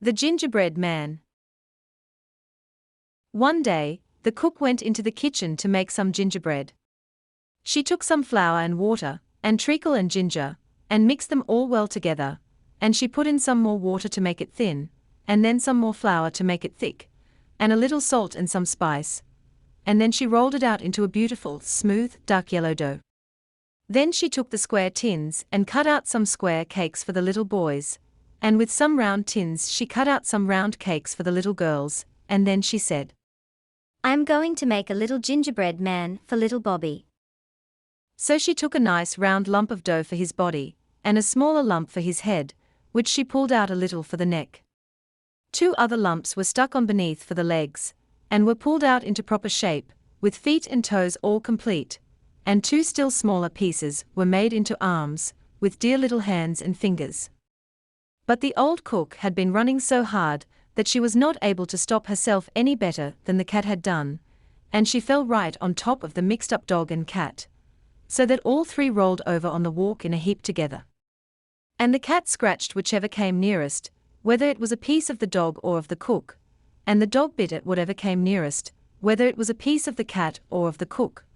The Gingerbread Man. One day, the cook went into the kitchen to make some gingerbread. She took some flour and water, and treacle and ginger, and mixed them all well together, and she put in some more water to make it thin, and then some more flour to make it thick, and a little salt and some spice, and then she rolled it out into a beautiful, smooth, dark yellow dough. Then she took the square tins and cut out some square cakes for the little boys, and with some round tins she cut out some round cakes for the little girls, and then she said, "I'm going to make a little gingerbread man for little Bobby." So she took a nice round lump of dough for his body, and a smaller lump for his head, which she pulled out a little for the neck. 2 other lumps were stuck on beneath for the legs, and were pulled out into proper shape, with feet and toes all complete, and 2 still smaller pieces were made into arms, with dear little hands and fingers. But the old cook had been running so hard that she was not able to stop herself any better than the cat had done, and she fell right on top of the mixed-up dog and cat, so that all 3 rolled over on the walk in a heap together. And the cat scratched whichever came nearest, whether it was a piece of the dog or of the cook, and the dog bit at whatever came nearest, whether it was a piece of the cat or of the cook,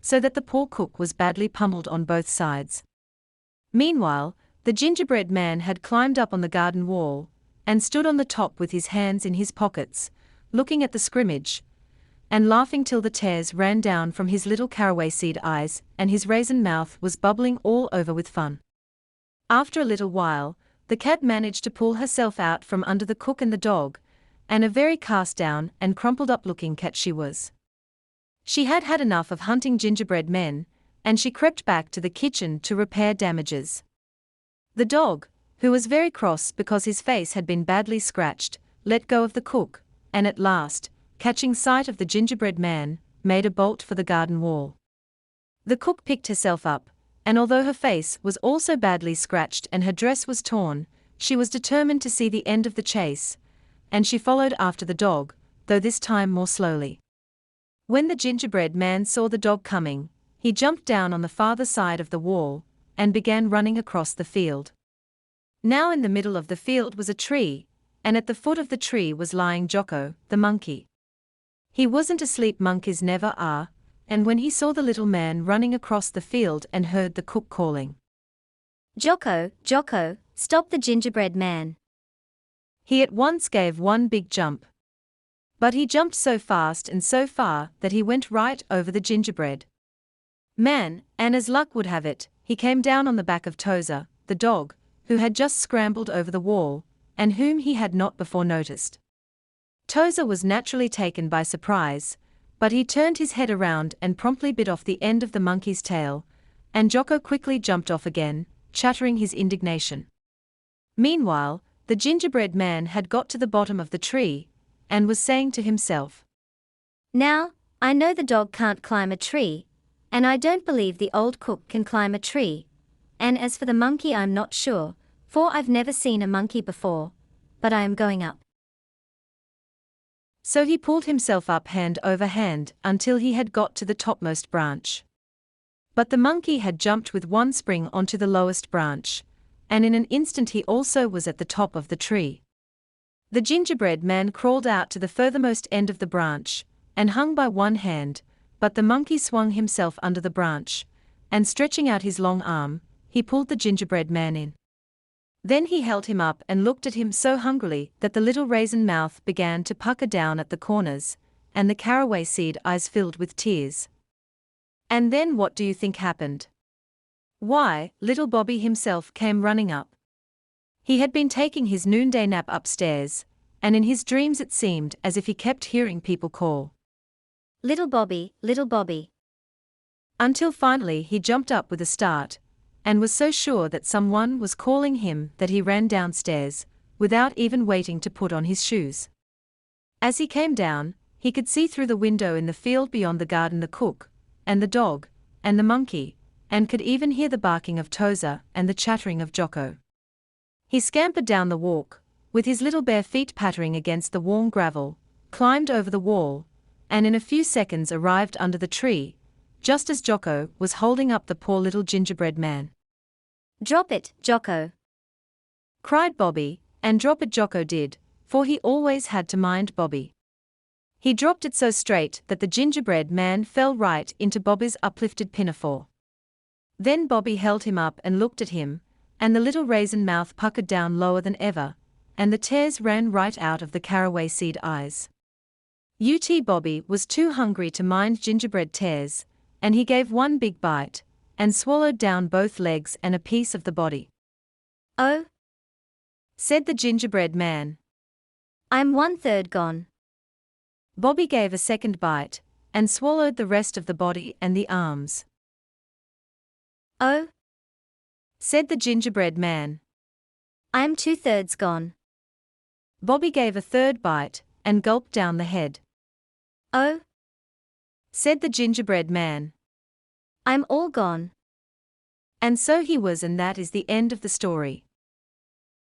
so that the poor cook was badly pummeled on both sides. Meanwhile, the gingerbread man had climbed up on the garden wall, and stood on the top with his hands in his pockets, looking at the scrimmage, and laughing till the tears ran down from his little caraway seed eyes, and his raisin mouth was bubbling all over with fun. After a little while, the cat managed to pull herself out from under the cook and the dog, and a very cast-down and crumpled-up-looking cat she was. She had had enough of hunting gingerbread men, and she crept back to the kitchen to repair damages. The dog, who was very cross because his face had been badly scratched, let go of the cook, and at last, catching sight of the gingerbread man, made a bolt for the garden wall. The cook picked herself up, and although her face was also badly scratched and her dress was torn, she was determined to see the end of the chase, and she followed after the dog, though this time more slowly. When the gingerbread man saw the dog coming, he jumped down on the farther side of the wall, and began running across the field. Now in the middle of the field was a tree, and at the foot of the tree was lying Jocko, the monkey. He wasn't asleep, monkeys never are, and when he saw the little man running across the field and heard the cook calling, "Jocko, Jocko, stop the gingerbread man," he at once gave one big jump. But he jumped so fast and so far that he went right over the gingerbread man, and as luck would have it, he came down on the back of Tozer, the dog, who had just scrambled over the wall, and whom he had not before noticed. Tozer was naturally taken by surprise, but he turned his head around and promptly bit off the end of the monkey's tail, and Jocko quickly jumped off again, chattering his indignation. Meanwhile, the gingerbread man had got to the bottom of the tree, and was saying to himself, "Now, I know the dog can't climb a tree, and I don't believe the old cook can climb a tree, and as for the monkey I'm not sure, for I've never seen a monkey before, but I am going up." So he pulled himself up hand over hand until he had got to the topmost branch. But the monkey had jumped with one spring onto the lowest branch, and in an instant he also was at the top of the tree. The gingerbread man crawled out to the furthermost end of the branch, and hung by one hand, but the monkey swung himself under the branch, and stretching out his long arm, he pulled the gingerbread man in. Then he held him up and looked at him so hungrily that the little raisin mouth began to pucker down at the corners, and the caraway seed eyes filled with tears. And then what do you think happened? Why, little Bobby himself came running up. He had been taking his noonday nap upstairs, and in his dreams it seemed as if he kept hearing people call, "Little Bobby, little Bobby," until finally he jumped up with a start, and was so sure that someone was calling him that he ran downstairs, without even waiting to put on his shoes. As he came down, he could see through the window in the field beyond the garden the cook, and the dog, and the monkey, and could even hear the barking of Tozer and the chattering of Jocko. He scampered down the walk, with his little bare feet pattering against the warm gravel, climbed over the wall, and in a few seconds arrived under the tree, just as Jocko was holding up the poor little gingerbread man. "Drop it, Jocko," cried Bobby, and drop it Jocko did, for he always had to mind Bobby. He dropped it so straight that the gingerbread man fell right into Bobby's uplifted pinafore. Then Bobby held him up and looked at him, and the little raisin mouth puckered down lower than ever, and the tears ran right out of the caraway seed eyes. Bobby was too hungry to mind gingerbread tears, and he gave one big bite, and swallowed down both legs and a piece of the body. Oh, Said the gingerbread man. I'm 1/3 gone. Bobby gave a second bite, and swallowed the rest of the body and the arms. Oh, Said the gingerbread man. I'm 2/3 gone. Bobby gave a third bite, and gulped down the head. Oh, Said the gingerbread man. I'm all gone. And so he was, and that is the end of the story.